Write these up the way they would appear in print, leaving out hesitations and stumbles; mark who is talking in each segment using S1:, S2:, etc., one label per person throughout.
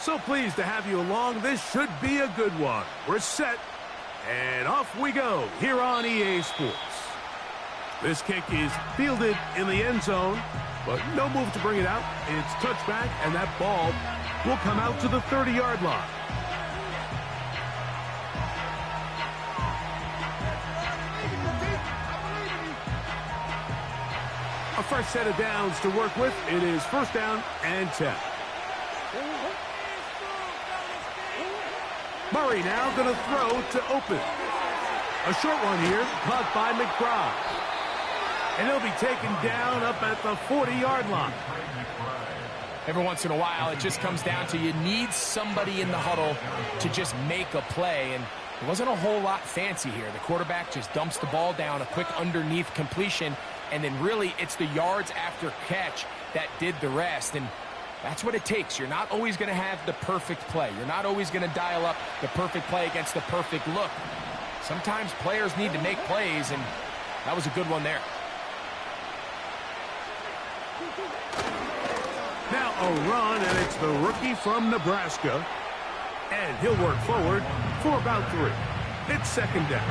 S1: So pleased to have you along. This should be a good one. We're set, and off we go here on EA Sports. This kick is fielded in the end zone, but no move to bring it out. It's touchback, and that ball will come out to the 30-yard line. A fresh set of downs to work with. It is first down and 10. Murray now going to throw to open. A short one here, caught by McBride. And he'll be taken down up at the 40-yard line.
S2: Every once in a while, it just comes down to you need somebody in the huddle to just make a play. And it wasn't a whole lot fancy here. The quarterback just dumps the ball down, a quick underneath completion, and then really it's the yards after catch that did the rest. And that's what it takes. You're not always going to have the perfect play. You're not always going to dial up the perfect play against the perfect look. Sometimes players need to make plays, and that was a good one there.
S1: Now a run, and it's the rookie from Nebraska. And he'll work forward for about 3. It's second down.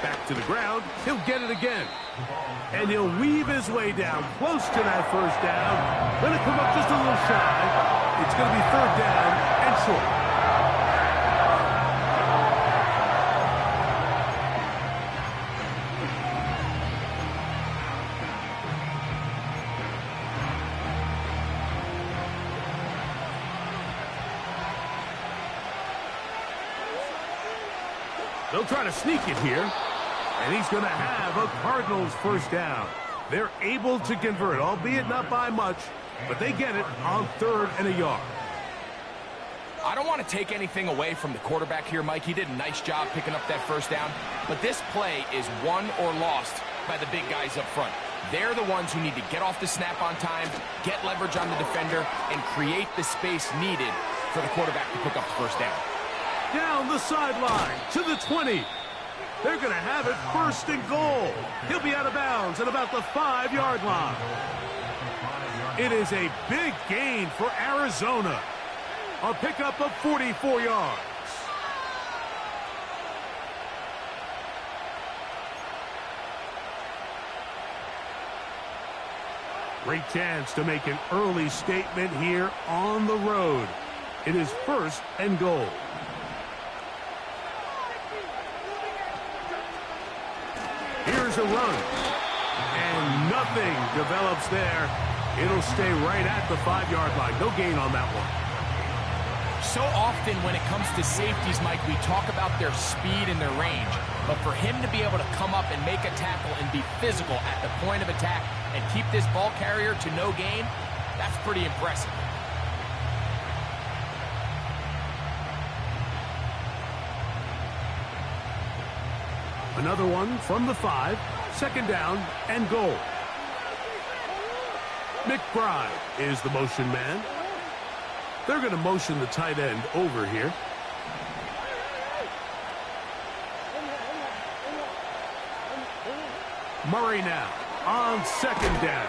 S1: Back to the ground. He'll get it again. And he'll weave his way down close to that first down. Going to come up just a little shy. It's going to be third down and short. They'll try to sneak it here. And he's going to have a Cardinals first down. They're able to convert, albeit not by much, but they get it on 3rd and a yard.
S2: I don't want to take anything away from the quarterback here, Mike. He did a nice job picking up that first down. But this play is won or lost by the big guys up front. They're the ones who need to get off the snap on time, get leverage on the defender, and create the space needed for the quarterback to pick up the first down.
S1: Down the sideline to the 20. They're going to have it first and goal. He'll be out of bounds at about the 5-yard line. It is a big gain for Arizona. A pickup of 44 yards. Great chance to make an early statement here on the road. It is first and goal. Here's a run. And nothing develops there. It'll stay right at the 5-yard line. No gain on that one.
S2: So often when it comes to safeties, Mike, we talk about their speed and their range. But for him to be able to come up and make a tackle and be physical at the point of attack and keep this ball carrier to no gain, that's pretty impressive.
S1: Another one from the 5. Second down and goal. McBride is the motion man. They're going to motion the tight end over here. Murray now on second down.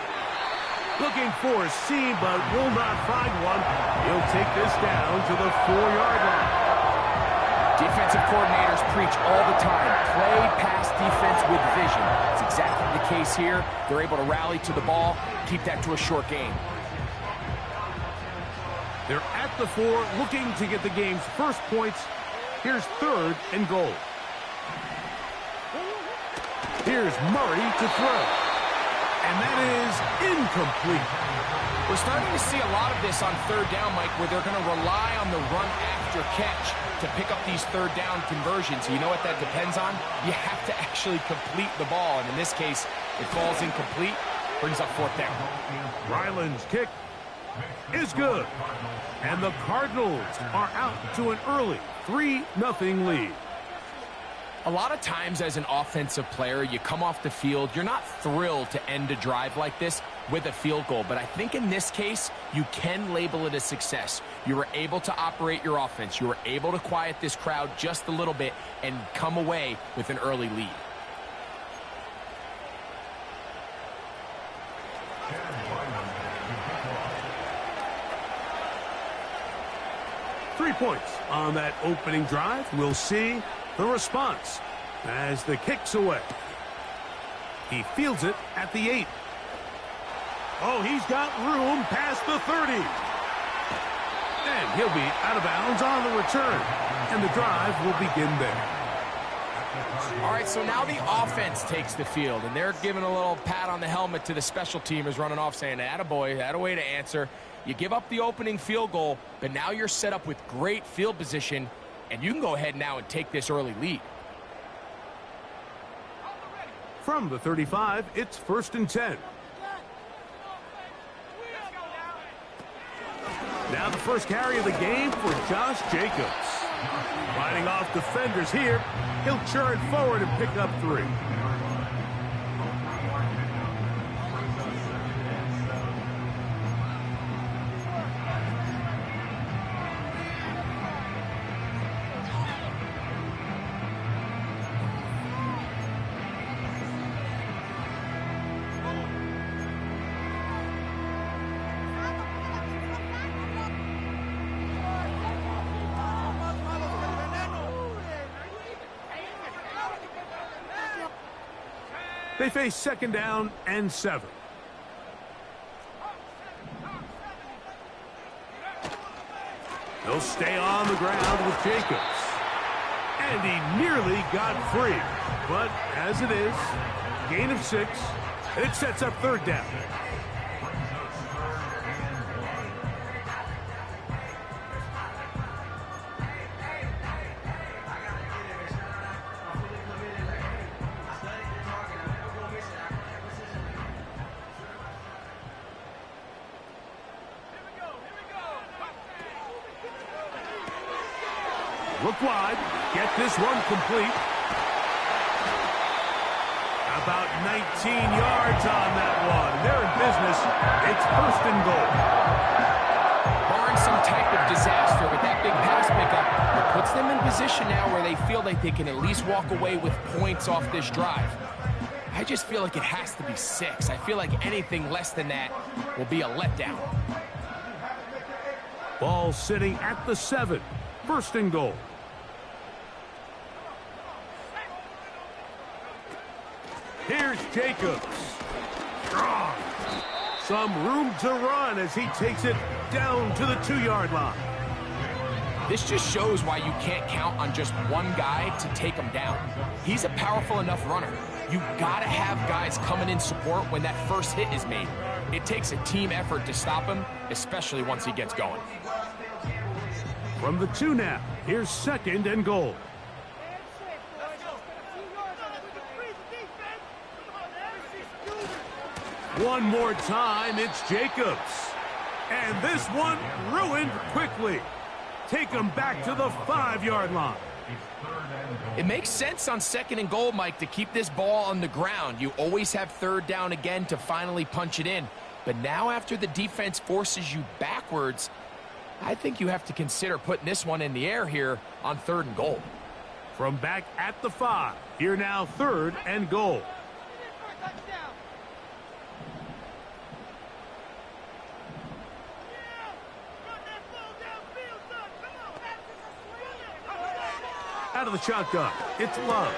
S1: Looking for a seam, but will not find one. He'll take this down to the 4-yard line.
S2: Defensive coordinators preach all the time, play pass defense with vision. It's exactly the case here. They're able to rally to the ball, keep that to a short game.
S1: They're at the 4, looking to get the game's first points. Here's third and goal. Here's Murray to throw. And that is incomplete.
S2: We're starting to see a lot of this on third down, Mike, where they're going to rely on the run after catch to pick up these third down conversions. You know what that depends on? You have to actually complete the ball, and in this case, it falls incomplete, brings up fourth down.
S1: Ryland's kick is good, and the Cardinals are out to an early 3-0 lead.
S2: A lot of times as an offensive player, you come off the field, you're not thrilled to end a drive like this with a field goal. But I think in this case, you can label it a success. You were able to operate your offense. You were able to quiet this crowd just a little bit and come away with an early lead.
S1: Three points on that opening drive. We'll see the response as the kick's away. He fields it at the 8. Oh, he's got room past the 30. And he'll be out of bounds on the return. And the drive will begin there.
S2: All right, so now the offense takes the field, and they're giving a little pat on the helmet to the special teamers running off, saying, attaboy, that a way to answer. You give up the opening field goal, but now you're set up with great field position, and you can go ahead now and take this early lead.
S1: From the 35, it's 1st and 10. Now the first carry of the game for Josh Jacobs. Fighting off defenders here, he'll churn forward and pick up 3. They face 2nd down and 7. He'll stay on the ground with Jacobs. And he nearly got free. But as it is, gain of 6, and it sets up 3rd down. Look wide. Get this one complete. About 19 yards on that one. They're in business. It's 1st and goal.
S2: Barring some type of disaster with that big pass pickup, it puts them in position now where they feel like they can at least walk away with points off this drive. I just feel like it has to be 6. I feel like anything less than that will be a letdown.
S1: Ball sitting at the 7. 1st and goal. Here's Jacobs. Strong. Some room to run as he takes it down to the 2-yard line.
S2: This just shows why you can't count on just one guy to take him down. He's a powerful enough runner. You gotta have guys coming in support when that first hit is made. It takes a team effort to stop him, especially once he gets going.
S1: From the 2 now, here's 2nd and goal. One more time, it's Jacobs. And this one ruined quickly. Take him back to the 5-yard line.
S2: It makes sense on 2nd and goal, Mike, to keep this ball on the ground. You always have 3rd down again to finally punch it in. But now after the defense forces you backwards, I think you have to consider putting this one in the air here on 3rd and goal.
S1: From back at the 5, here now 3rd and goal. Out of the shotgun, it's Love.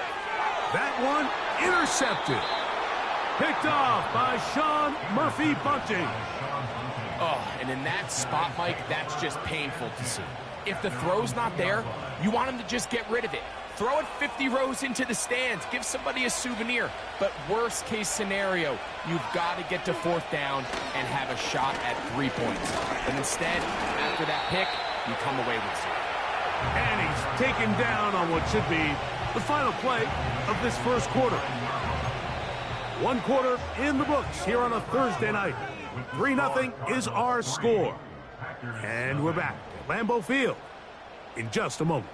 S1: That one intercepted. Picked off by Sean Murphy-Bunting.
S2: Oh, and in that spot, Mike, that's just painful to see. If the throw's not there, you want him to just get rid of it. throw it 50 rows into the stands. Give somebody a souvenir. But worst case scenario, you've got to get to fourth down and have a shot at 3 points. But instead, after that pick, you come away with 0.
S1: And he's taken down on what should be the final play of this first quarter. 1 quarter in the books here on a Thursday night. 3-0 is our score. And we're back at Lambeau Field in just a moment.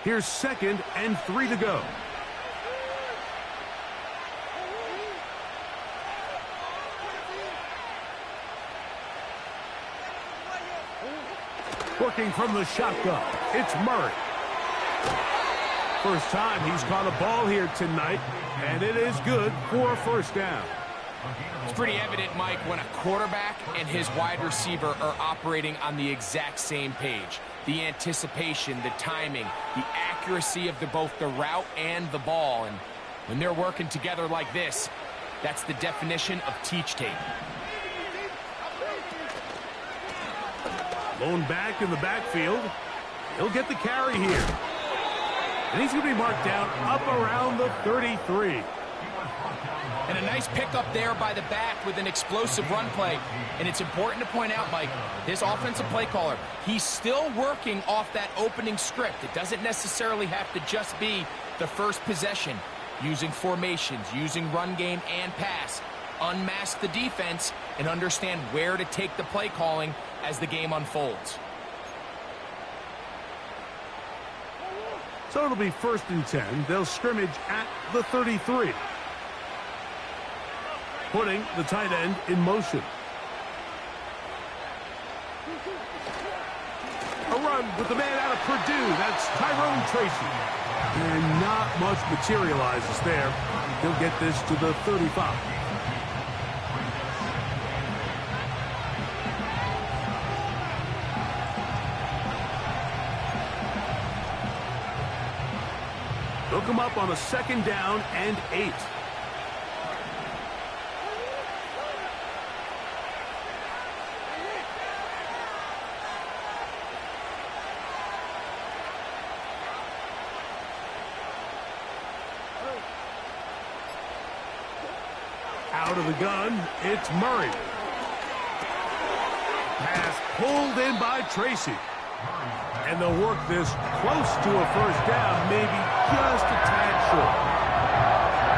S1: Here's 2nd and 3 to go. Working from the shotgun, it's Murray. First time he's caught a ball here tonight, and it is good for a first down.
S2: It's pretty evident, Mike, when a quarterback and his wide receiver are operating on the exact same page. The anticipation, the timing, the accuracy of both the route and the ball. And when they're working together like this, that's the definition of teach tape.
S1: Lone back in the backfield. He'll get the carry here. And he's going to be marked down up around the 33.
S2: And a nice pickup there by the back with an explosive run play. And it's important to point out, Mike, this offensive play caller, he's still working off that opening script. It doesn't necessarily have to just be the first possession. Using formations, using run game and pass. Unmask the defense and understand where to take the play calling as the game unfolds.
S1: So it'll be 1st and 10. They'll scrimmage at the 33. Putting the tight end in motion. A run with the man out of Purdue. That's Tyrone Tracy. And not much materializes there. He'll get this to the 35. They'll come up on a 2nd down and 8. Out of the gun, it's Murray. Pass pulled in by Tracy. And they'll work this close to a first down, maybe just a tad short.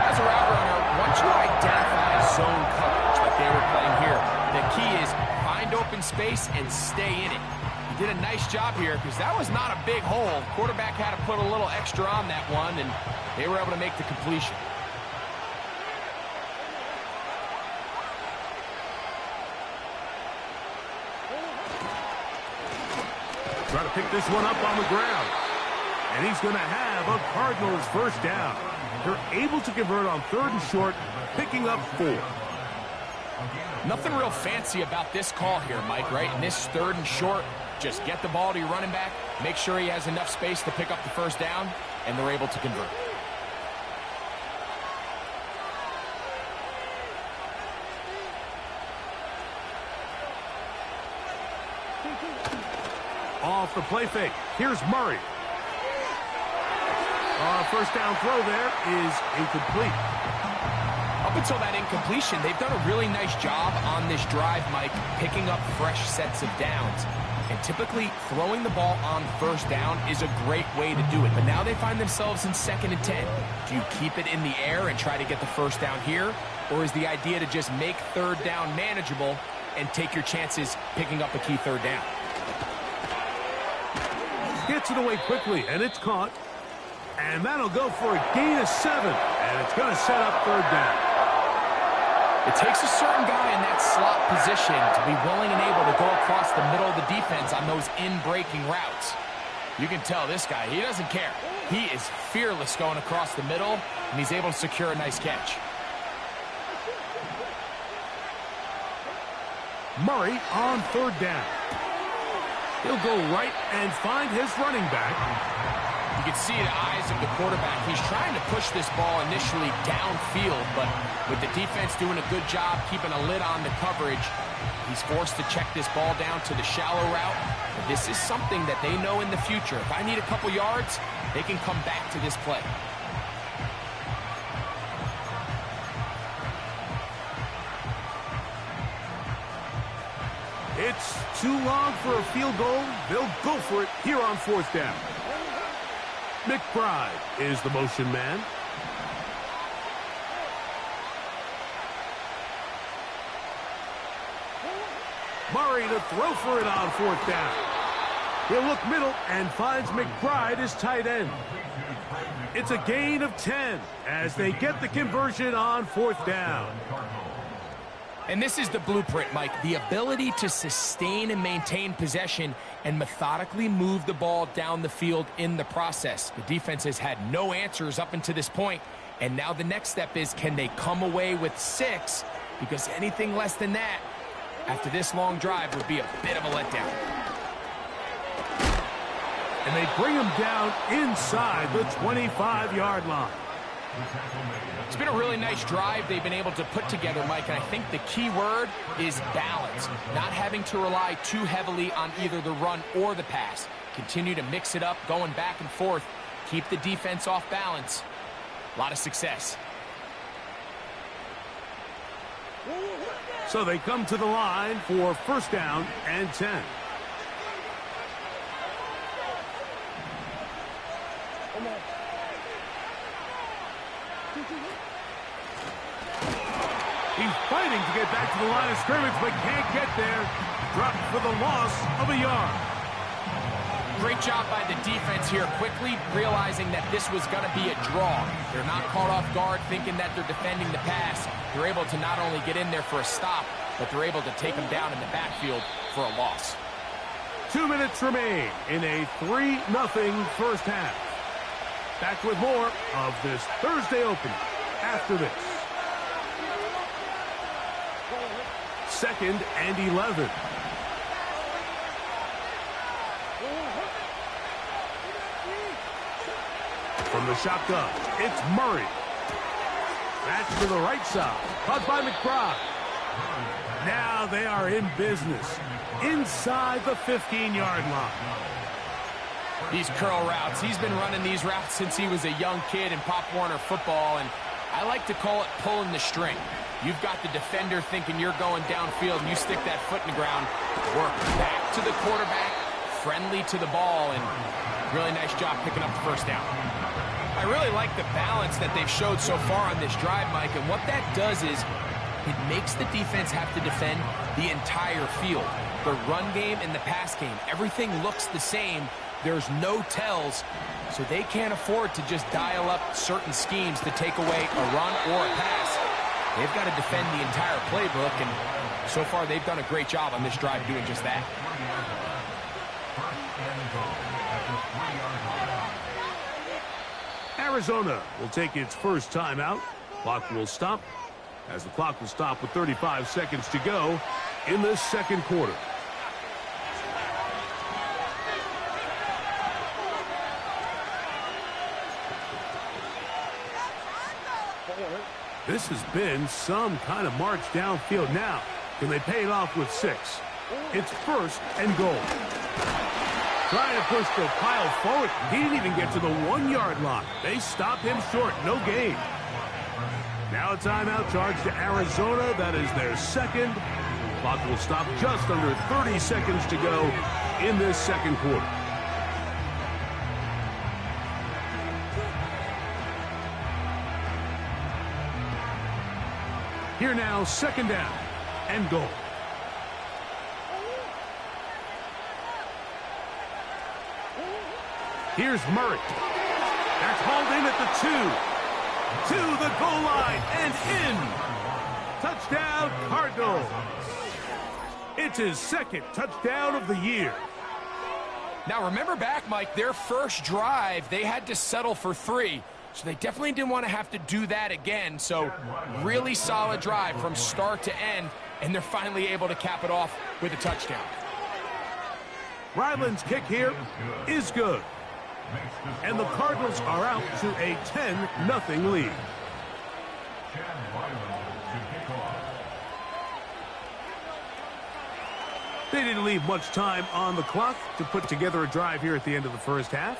S2: As a route runner, once you identify zone coverage like they were playing here, the key is find open space and stay in it. He did a nice job here because that was not a big hole. Quarterback had to put a little extra on that one, and they were able to make the completion.
S1: Try to pick this one up on the ground. And he's going to have a Cardinals first down. They're able to convert on 3rd and short, picking up 4.
S2: Nothing real fancy about this call here, Mike, right? In this 3rd and short, just get the ball to your running back, make sure he has enough space to pick up the first down, and they're able to convert.
S1: Off the play fake. Here's Murray. First down throw there is incomplete.
S2: Up until that incompletion, they've done a really nice job on this drive, Mike, picking up fresh sets of downs. And typically, throwing the ball on first down is a great way to do it. But now they find themselves in 2nd and 10. Do you keep it in the air and try to get the first down here? Or is the idea to just make 3rd down manageable and take your chances picking up a key 3rd down?
S1: Gets it away quickly, and it's caught. And that'll go for a gain of 7. And it's going to set up 3rd down.
S2: It takes a certain guy in that slot position to be willing and able to go across the middle of the defense on those in-breaking routes. You can tell this guy, he doesn't care. He is fearless going across the middle, and he's able to secure a nice catch.
S1: Murray on 3rd down. He'll go right and find his running back.
S2: You can see the eyes of the quarterback. He's trying to push this ball initially downfield, but with the defense doing a good job keeping a lid on the coverage, he's forced to check this ball down to the shallow route. But this is something that they know in the future. If I need a couple yards, they can come back to this play.
S1: It's too long for a field goal. They'll go for it here on 4th down. McBride is the motion man. Murray to throw for it on 4th down. He'll look middle and finds McBride as tight end. It's a gain of 10 as they get the conversion on 4th down.
S2: And this is the blueprint, Mike. The ability to sustain and maintain possession and methodically move the ball down the field in the process. The defense has had no answers up until this point, and now the next step is, can they come away with 6? Because anything less than that, after this long drive, would be a bit of a letdown.
S1: And they bring him down inside the 25-yard line.
S2: It's been a really nice drive they've been able to put together, Mike, and I think the key word is balance. Not having to rely too heavily on either the run or the pass. Continue to mix it up, going back and forth. Keep the defense off balance. A lot of success.
S1: So they come to the line for 1st down and 10. He's fighting to get back to the line of scrimmage, but can't get there. Dropped for the loss of a yard.
S2: Great job by the defense here, quickly realizing that this was going to be a draw. They're not caught off guard thinking that they're defending the pass. They're able to not only get in there for a stop, but they're able to take them down in the backfield for a loss.
S1: 2 minutes remain in a 3-0 first half. Back with more of this Thursday opener after this. 2nd and 11. From the shotgun, it's Murray. That's to the right side. Caught by McBride. Now they are in business inside the 15-yard line.
S2: These curl routes, he's been running these routes since he was a young kid in Pop Warner football, and I like to call it pulling the string. You've got the defender thinking you're going downfield, and you stick that foot in the ground, work back to the quarterback, friendly to the ball, and really nice job picking up the 1st down. I really like the balance that they've showed so far on this drive, Mike, and what that does is it makes the defense have to defend the entire field. The run game and the pass game, everything looks the same. There's no tells, so they can't afford to just dial up certain schemes to take away a run or a pass. They've got to defend the entire playbook, and so far they've done a great job on this drive doing just that.
S1: Arizona will take its first timeout. Clock will stop as the clock will stop with 35 seconds to go in the 2nd quarter. This has been some kind of march downfield. Now, can they pay it off with 6? It's 1st and goal. Trying to push the pile forward. He didn't even get to the 1-yard line. They stop him short. No gain. Now a timeout charge to Arizona. That is their 2nd. Clock will stop just under 30 seconds to go in this 2nd quarter. Here now, 2nd down and goal. Here's Murray. That's hauled in at the 2. To the goal line and in. Touchdown, Cardinals. It's his 2nd touchdown of the year.
S2: Now remember back, Mike, their first drive, they had to settle for 3. So they definitely didn't want to have to do that again. So really solid drive from start to end, and they're finally able to cap it off with a touchdown.
S1: Ryland's kick here is good. And the Cardinals are out to a 10-0 lead. They didn't leave much time on the clock to put together a drive here at the end of the first half.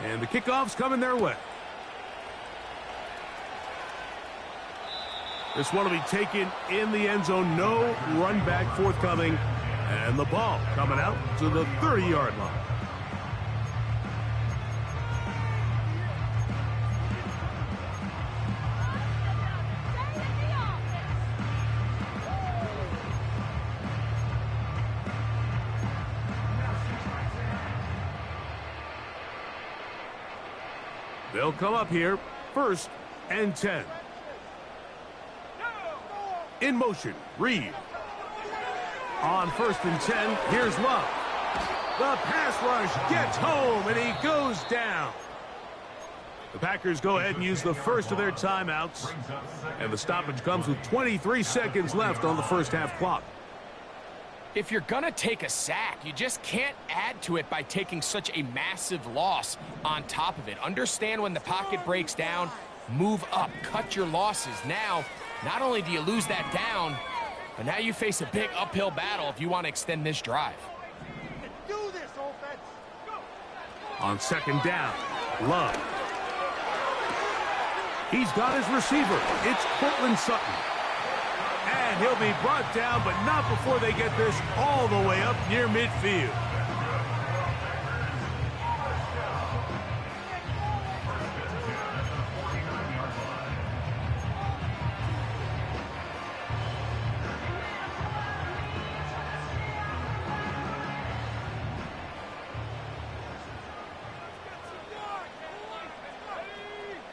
S1: And the kickoff's coming their way. This one will be taken in the end zone. No run back forthcoming. And the ball coming out to the 30-yard line. They'll come up here, 1st and 10. In motion, Reed. On 1st and 10, here's Love. The pass rush gets home, and he goes down. The Packers go ahead and use the first of their timeouts, and the stoppage comes with 23 seconds left on the first half clock.
S2: If you're going to take a sack, you just can't add to it by taking such a massive loss on top of it. Understand when the pocket breaks down, move up, cut your losses. Now, not only do you lose that down, but now you face a big uphill battle if you want to extend this drive.
S1: On 2nd down, Love. He's got his receiver. It's Courtland Sutton. And he'll be brought down, but not before they get this all the way up near midfield.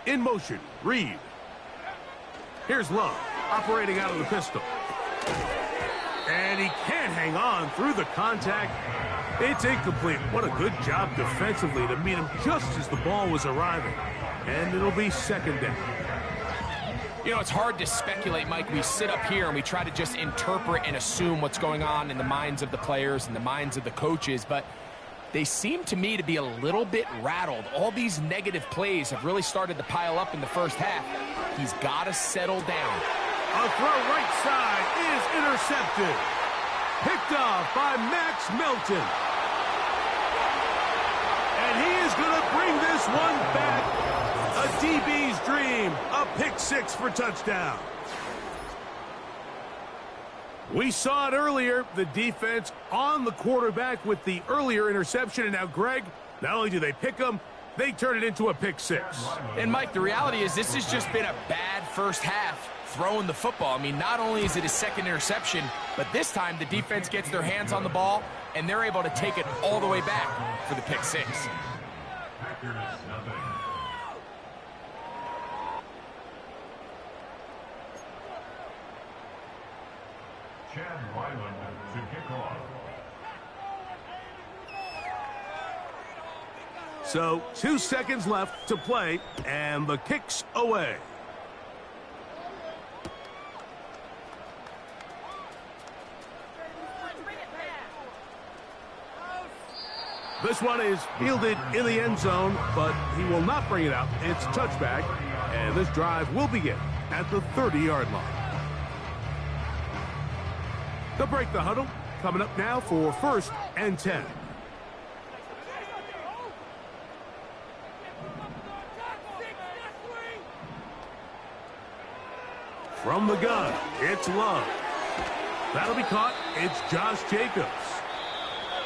S1: In motion, Reed. Here's Love, operating out of the pistol. And he can't hang on through the contact. It's incomplete. What a good job defensively to meet him just as the ball was arriving. And it'll be 2nd down.
S2: You know, it's hard to speculate, Mike. We sit up here and we try to just interpret and assume what's going on in the minds of the players and the minds of the coaches, but they seem to me to be a little bit rattled. All these negative plays have really started to pile up in the first half. He's got to settle down.
S1: A throw right side is intercepted. Picked off by Max Melton. And he is going to bring this one back. A DB's dream. A pick 6 for touchdown. We saw it earlier, the defense on the quarterback with the earlier interception. And now, Greg, not only do they pick him, they turn it into a pick 6.
S2: And, Mike, the reality is this has just been a bad first half throwing the football. I mean, not only is it his 2nd interception, but this time the defense gets their hands on the ball, and they're able to take it all the way back for the pick 6.
S3: Chad Ryland to kick off.
S1: So 2 seconds left to play, and the kick's away. This one is fielded in the end zone, but he will not bring it out. It's a touchback, and this drive will begin at the 30-yard line. They'll break the huddle. Coming up now for 1st and 10. From the gun, it's Love. That'll be caught. It's Josh Jacobs.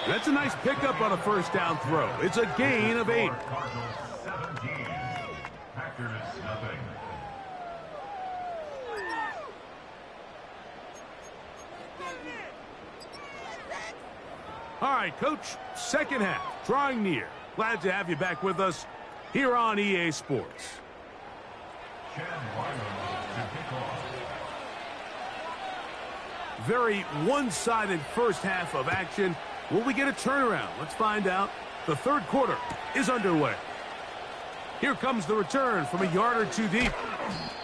S1: That's a nice pickup on a 1st down throw. It's a gain of 8.
S3: Cardinals 17. Packers nothing.
S1: All right, Coach, 2nd half, drawing near. Glad to have you back with us here on EA Sports.
S3: Chad Ryland to kick off.
S1: Very one-sided first half of action. Will we get a turnaround? Let's find out. The 3rd quarter is underway. Here comes the return from a yard or 2 deep.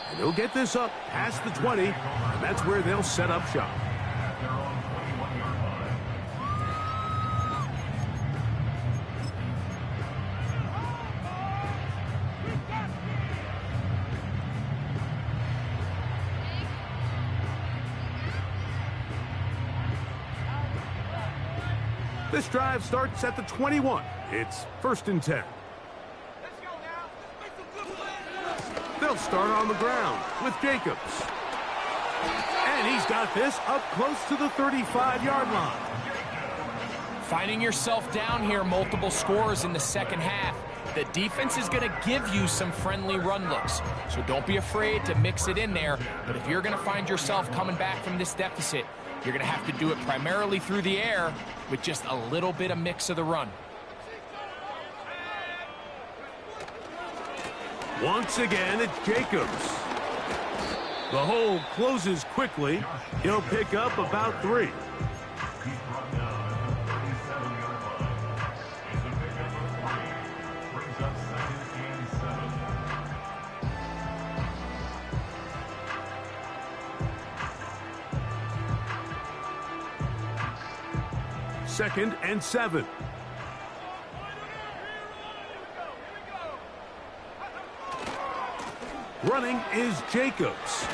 S1: And they'll get this up past the 20, and that's where they'll set up shop.
S3: At their own 21-yard line.
S1: This drive starts at the 21. It's 1st and 10. They'll start on the ground with Jacobs. And he's got this up close to the 35-yard line.
S2: Finding yourself down here, multiple scores in the second half. The defense is going to give you some friendly run looks, so don't be afraid to mix it in there. But if you're going to find yourself coming back from this deficit, you're going to have to do it primarily through the air with just a little bit of mix of the run.
S1: Once again, it's Jacobs. The hole closes quickly. He'll pick up about 3. Second and 7. Running is Jacobs.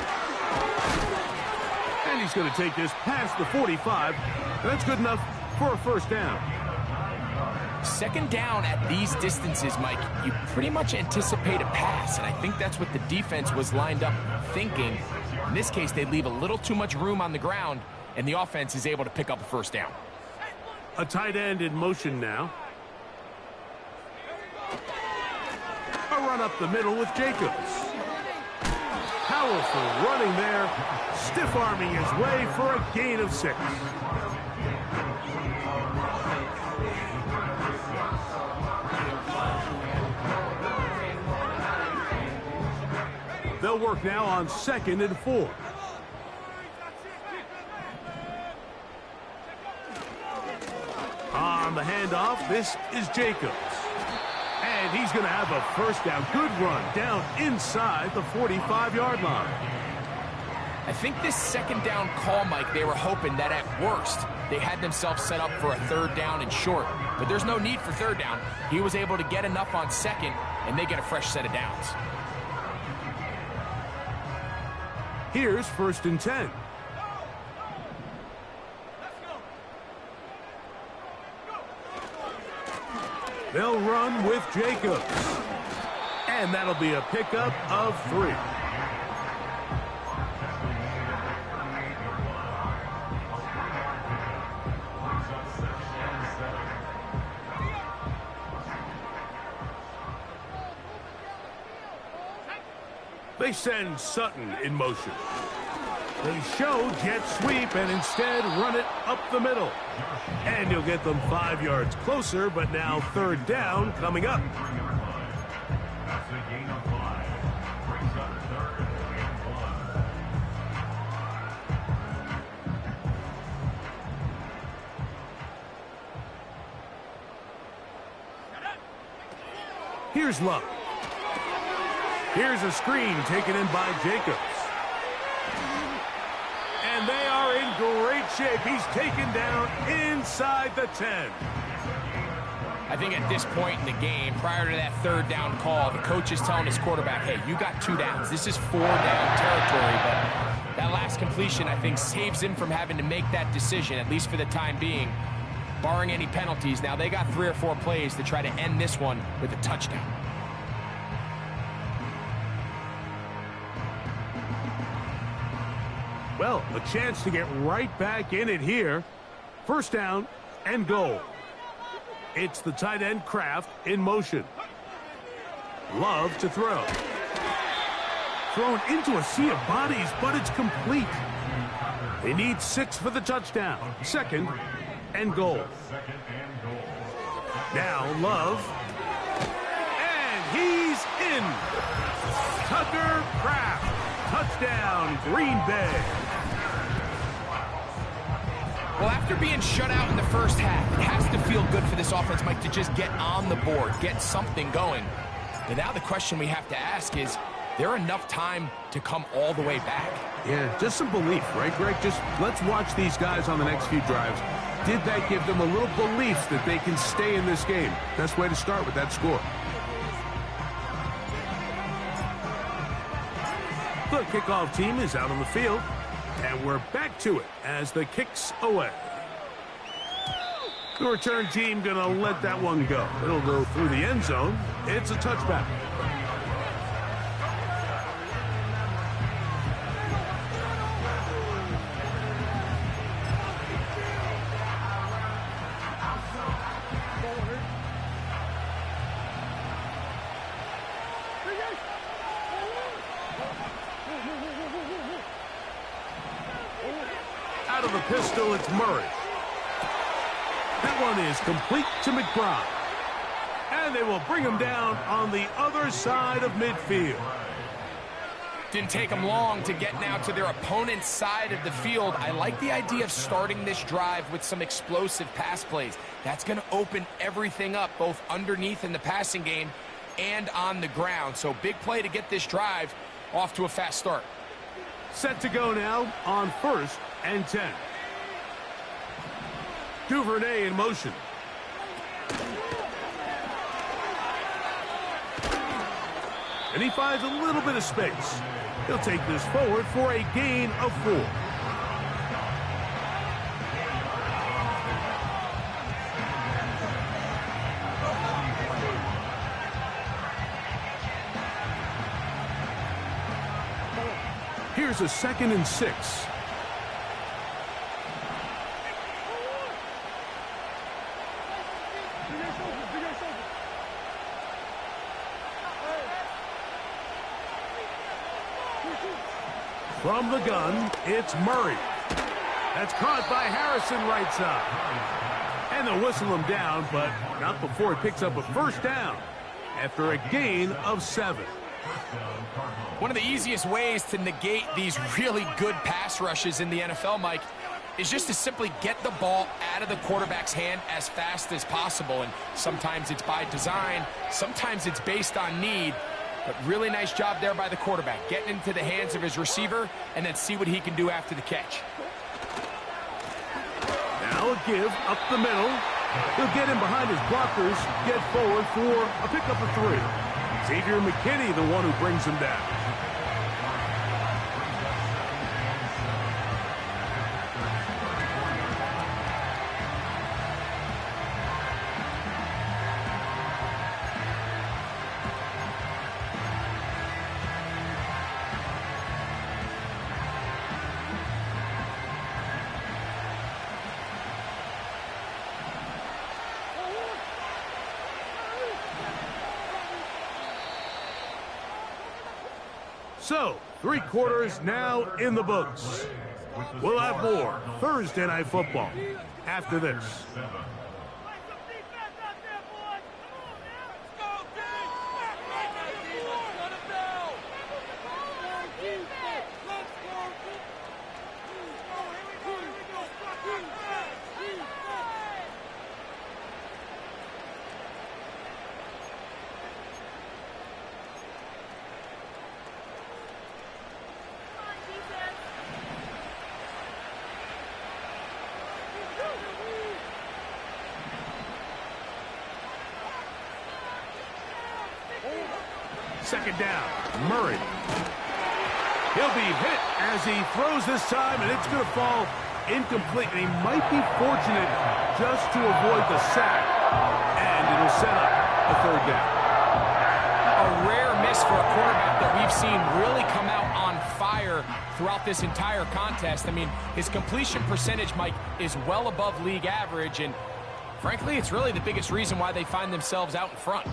S1: And he's going to take this past the 45. That's good enough for a 1st down.
S2: Second down at these distances, Mike, you pretty much anticipate a pass, and I think that's what the defense was lined up thinking. In this case, they leave a little too much room on the ground, and the offense is able to pick up a 1st down.
S1: A tight end in motion now. A run up the middle with Jacobs. Powerful running there, stiff-arming his way for a gain of 6. They'll work now on 2nd and 4. On the handoff, this is Jacobs. And he's going to have a 1st down. Good run down inside the 45-yard line.
S2: I think this 2nd down call, Mike, they were hoping that at worst they had themselves set up for a 3rd down and short. But there's no need for 3rd down. He was able to get enough on 2nd, and they get a fresh set of downs.
S1: Here's 1st and 10. They'll run with Jacobs. And that'll be a pickup of 3. They send Sutton in motion. They show jet sweep and instead run it up the middle. And he'll get them 5 yards closer, but now 3rd down coming up.
S3: That's a gain of 5. Brings up 3rd and
S1: 1. Here's Love. Here's a screen taken in by Jacobs. And they are in great shape. He's taken down inside the 10.
S2: I think at this point in the game, prior to that 3rd down call, the coach is telling his quarterback, hey, you got 2 downs. This is 4 down territory, but that last completion, I think, saves him from having to make that decision, at least for the time being, barring any penalties. Now, they got 3 or 4 plays to try to end this one with a touchdown.
S1: Well, a chance to get right back in it here. 1st down and goal. It's the tight end Kraft in motion. Love to throw. Thrown into a sea of bodies, but it's complete. They need 6 for the touchdown. 2nd and goal. Now Love. And he's in. Tucker Kraft. Touchdown, Green Bay.
S2: Well, after being shut out in the first half, it has to feel good for this offense, Mike, to just get on the board, get something going. But now the question we have to ask is there enough time to come all the way back?
S1: Yeah, just some belief, right, Greg? Just let's watch these guys on the next few drives. Did that give them a little belief that they can stay in this game? Best way to start with that score. The kickoff team is out on the field, and we're back to it as the kick's away. The return team going to let that one go. It'll go through the end zone. It's a touchback. Out of the pistol, it's Murray. That one is complete to McBride. And they will bring him down on the other side of midfield.
S2: Didn't take them long to get now to their opponent's side of the field. I like the idea of starting this drive with some explosive pass plays. That's going to open everything up, both underneath in the passing game and on the ground. So big play to get this drive off to a fast start.
S1: Set to go now on 1st and 10. Duvernay in motion. And he finds a little bit of space. He'll take this forward for a gain of 4. Here's a 2nd and 6. From the gun, it's Murray. That's caught by Harrison right side. And they'll whistle him down, but not before he picks up a 1st down after a gain of 7.
S2: One of the easiest ways to negate these really good pass rushes in the NFL, Mike, is just to simply get the ball out of the quarterback's hand as fast as possible. And sometimes it's by design, sometimes it's based on need. But really nice job there by the quarterback, getting into the hands of his receiver and then see what he can do after the catch.
S1: Now a give up the middle. He'll get in behind his blockers, get forward for a pickup of 3. Xavier McKinney, the one who brings him down. So, 3 quarters now in the books. We'll have more Thursday Night Football after this. Second down, Murray. He'll be hit as he throws this time, and it's going to fall incomplete. And he might be fortunate just to avoid the sack, and it'll set up a 3rd down.
S2: A rare miss for a quarterback that we've seen really come out on fire throughout this entire contest. I mean, his completion percentage, Mike, is well above league average, and frankly, it's really the biggest reason why they find themselves out in front.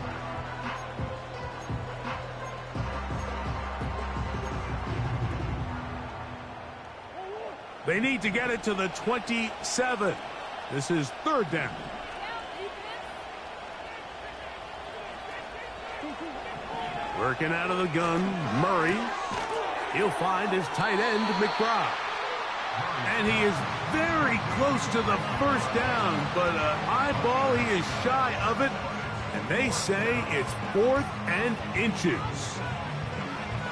S1: They need to get it to the 27. This is 3rd down. Working out of the gun, Murray. He'll find his tight end, McBride. And he is very close to the 1st down, but eyeball, he is shy of it. And they say it's 4th and inches.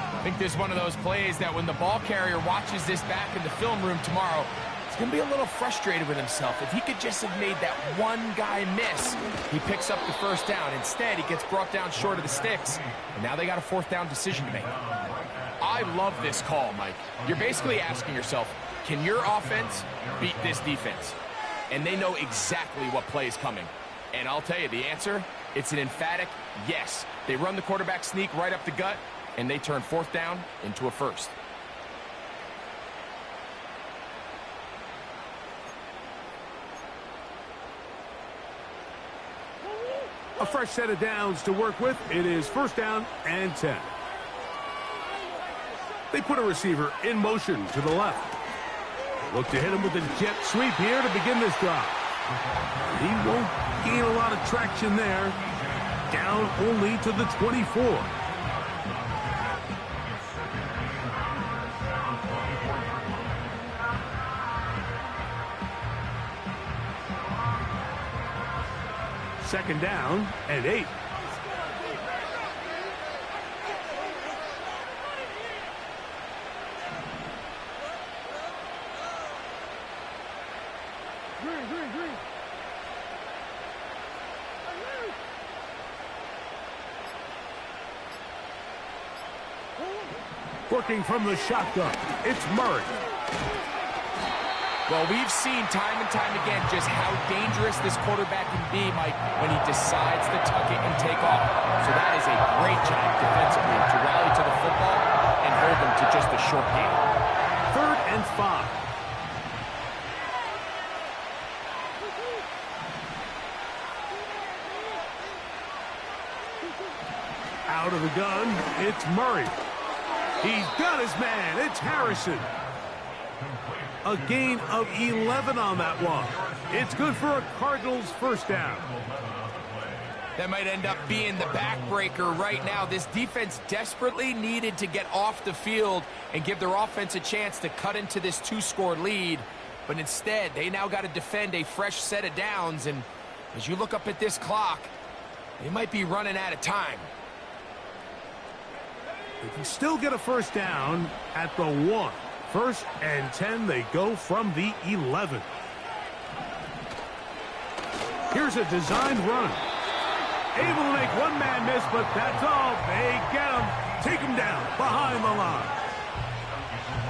S2: I think this is one of those plays that when the ball carrier watches this back in the film room tomorrow, he's going to be a little frustrated with himself. If he could just have made that one guy miss, he picks up the 1st down. Instead, he gets brought down short of the sticks, and now they got a 4th down decision to make. I love this call, Mike. You're basically asking yourself, can your offense beat this defense? and they know exactly what play is coming. And I'll tell you, the answer, it's an emphatic yes. They run the quarterback sneak right up the gut, and they turn 4th down into a 1st.
S1: A fresh set of downs to work with. It is 1st down and 10. They put a receiver in motion to the left. Look to hit him with a jet sweep here to begin this drive. He won't gain a lot of traction there. Down only to the 24. Second down and 8. Working from the shotgun, it's Murray.
S2: Well, we've seen time and time again just how dangerous this quarterback can be, Mike, when he decides to tuck it and take off. So that is a great job defensively to rally to the football and hold them to just a short gain.
S1: 3rd and 5. Out of the gun, it's Murray. He's got his man. It's Harrison. A gain of 11 on that one. It's good for a Cardinals 1st down.
S2: That might end up being the backbreaker right now. This defense desperately needed to get off the field and give their offense a chance to cut into this 2-score lead. But instead, they now got to defend a fresh set of downs. And as you look up at this clock, they might be running out of time.
S1: They can still get a 1st down at the 1. 1st and 10, they go from the 11. Here's a designed run. Able to make one man miss, but that's all. They get him, take him down behind the line.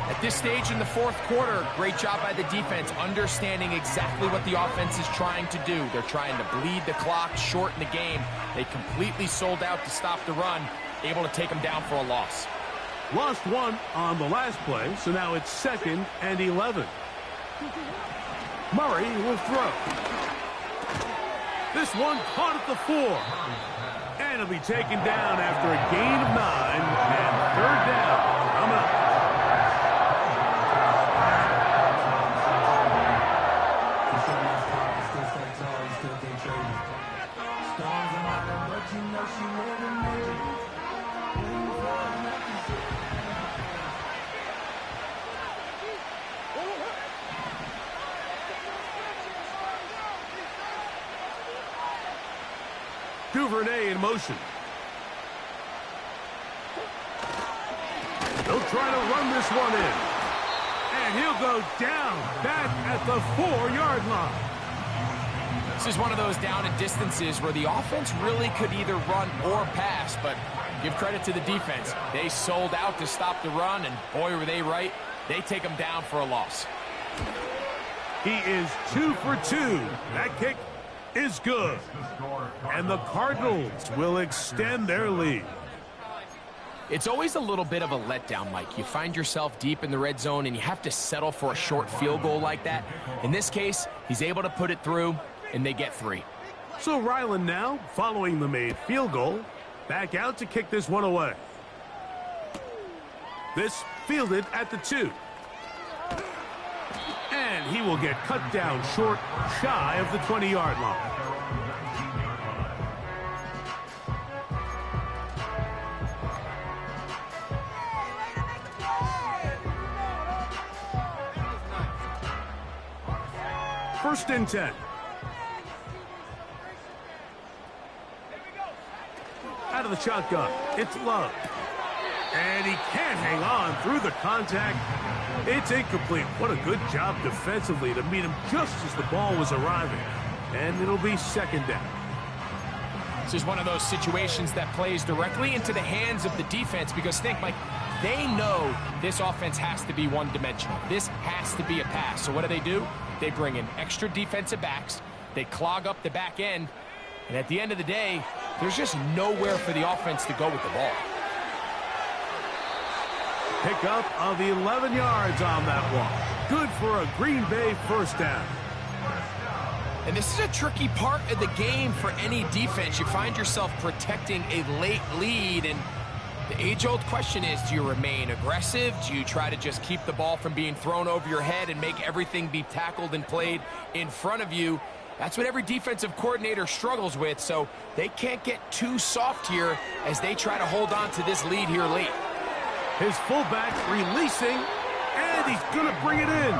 S2: At this stage in the 4th quarter, great job by the defense, understanding exactly what the offense is trying to do. They're trying to bleed the clock, shorten the game. They completely sold out to stop the run, able to take them down for a loss.
S1: Lost one on the last play, so now it's 2nd and 11. Murray will throw. This one caught at the 4. And it'll be taken down after a gain of 9 and 3rd down coming up. Duvernay in motion. They'll try to run this one in. And he'll go down back at the 4-yard line.
S2: This is one of those down and distances where the offense really could either run or pass, but give credit to the defense. They sold out to stop the run, and boy, were they right. They take them down for a loss.
S1: He is 2 for 2. That kick is good. And the Cardinals will extend their lead.
S2: It's always a little bit of a letdown, Mike. You find yourself deep in the red zone, and you have to settle for a short field goal like that. In this case, he's able to put it through, and they get 3.
S1: So Ryland now, following the made field goal, back out to kick this one away. This fielded at the 2. And he will get cut down short, shy of the 20-yard line. First and 10. Out of the shotgun, it's Love. And he can't hang on through the contact. It's incomplete. What a good job defensively to meet him just as the ball was arriving. And it'll be 2nd down.
S2: This is one of those situations that plays directly into the hands of the defense, because think, Mike, they know this offense has to be one-dimensional. This has to be a pass. So what do? They bring in extra defensive backs. They clog up the back end. And at the end of the day, there's just nowhere for the offense to go with the ball.
S1: Pickup of 11 yards on that one. Good for a Green Bay first down.
S2: And this is a tricky part of the game for any defense. You find yourself protecting a late lead, and the age-old question is, do you remain aggressive? Do you try to just keep the ball from being thrown over your head and make everything be tackled and played in front of you? That's what every defensive coordinator struggles with, so they can't get too soft here as they try to hold on to this lead here late.
S1: His fullback releasing, and he's going to bring it in.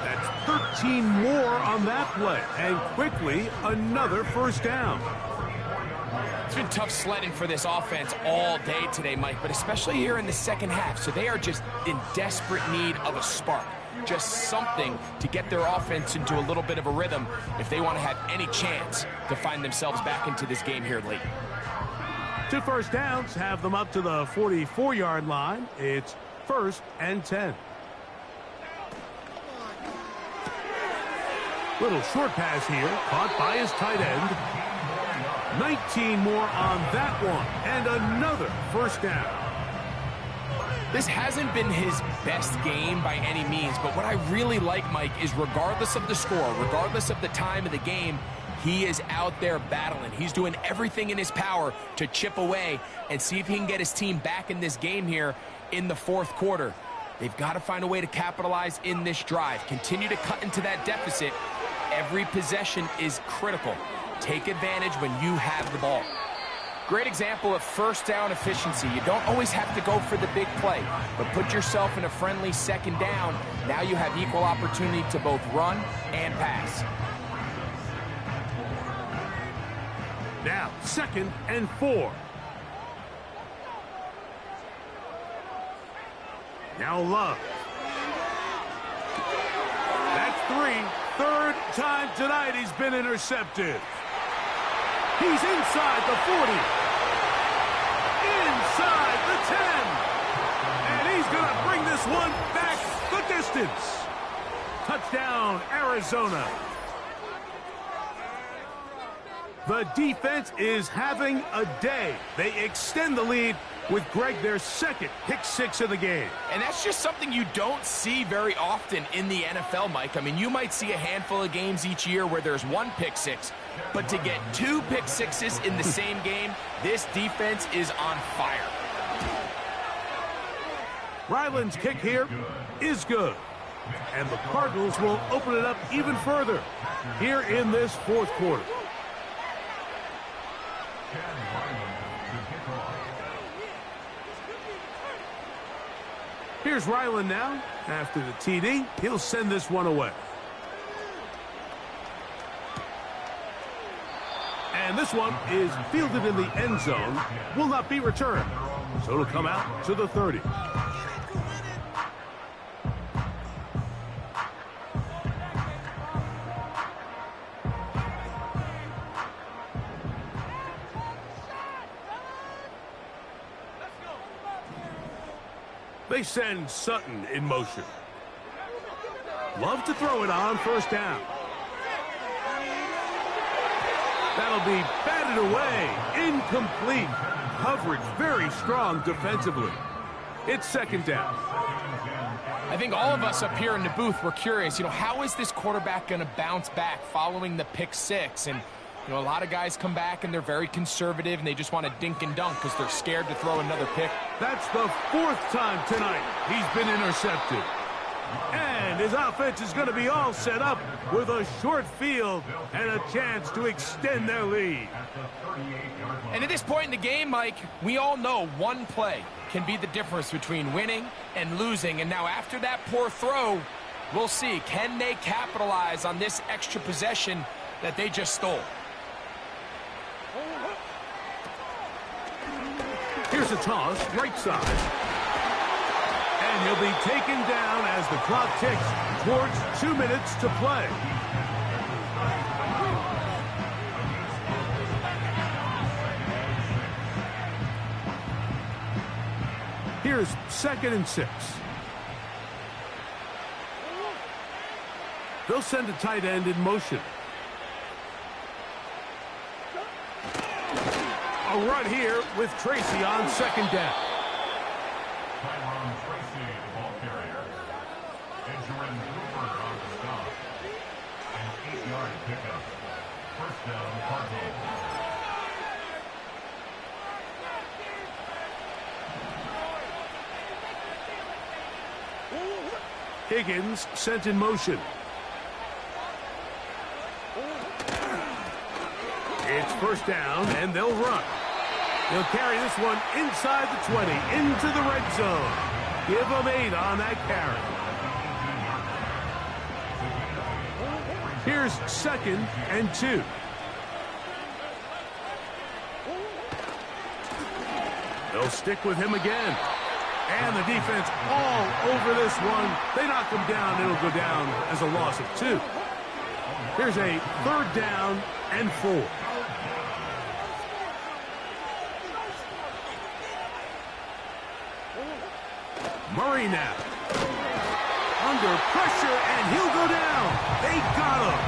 S1: That's 13 more on that play, and quickly another first down.
S2: It's been tough sledding for this offense all day today, Mike, but especially here in the second half. So they are just in desperate need of a spark, just something to get their offense into a little bit of a rhythm if they want to have any chance to find themselves back into this game here late.
S1: 2 first downs have them up to the 44-yard line. It's 1st and 10. Little short pass here, caught by his tight end. 19 more on that one, and another first down.
S2: This hasn't been his best game by any means, but what I really like, Mike, is regardless of the score, regardless of the time of the game, he is out there battling. He's doing everything in his power to chip away and see if he can get his team back in this game here in the fourth quarter. They've got to find a way to capitalize in this drive. Continue to cut into that deficit. Every possession is critical. Take advantage when you have the ball. Great example of first down efficiency. You don't always have to go for the big play, but put yourself in a friendly second down. Now you have equal opportunity to both run and pass.
S1: Now, 2nd and 4. Now Love. That's 3. Third time tonight he's been intercepted. He's inside the 40. Inside the 10. And he's going to bring this one back the distance. Touchdown, Arizona. The defense is having a day. They extend the lead with Greg, their 2nd pick 6 of the game.
S2: And that's just something you don't see very often in the NFL, Mike. I mean, you might see a handful of games each year where there's 1 pick 6, but to get 2 pick 6s in the same game, this defense is on fire.
S1: Ryland's kick here is good. And the Cardinals will open it up even further here in this fourth quarter. Here's Ryland now. After the TD, he'll send this one away. And this one is fielded in the end zone. Will not be returned. So it'll come out to the 30. They send Sutton in motion. Love to throw it on first down. That'll be batted away. Incomplete. Coverage very strong defensively. It's 2nd down.
S2: I think all of us up here in the booth were curious, how is this quarterback going to bounce back following the pick 6? And a lot of guys come back and they're very conservative and they just want to dink and dunk because they're scared to throw another pick.
S1: That's the 4th time tonight he's been intercepted. And his offense is going to be all set up with a short field and a chance to extend their lead.
S2: And at this point in the game, Mike, we all know one play can be the difference between winning and losing. And now after that poor throw, we'll see. Can they capitalize on this extra possession that they just stole?
S1: Here's a toss, right side. And he'll be taken down as the clock ticks towards 2 minutes to play. Here's 2nd and 6. They'll send a tight end in motion. A run here with Tracy on second down.
S3: Tyron Tracy, the ball carrier. Edgerrin Cooper on the stop. An 8-yard pickup. First down, Cardinals.
S1: Higgins sent in motion. It's first down, and they'll run. He'll carry this one inside the 20, into the red zone. Give them 8 on that carry. Here's second and 2. They'll stick with him again. And the defense all over this one. They knock him down. It'll go down as a loss of 2. Here's a third down and 4. Murray now. Under pressure, and he'll go down. They got him.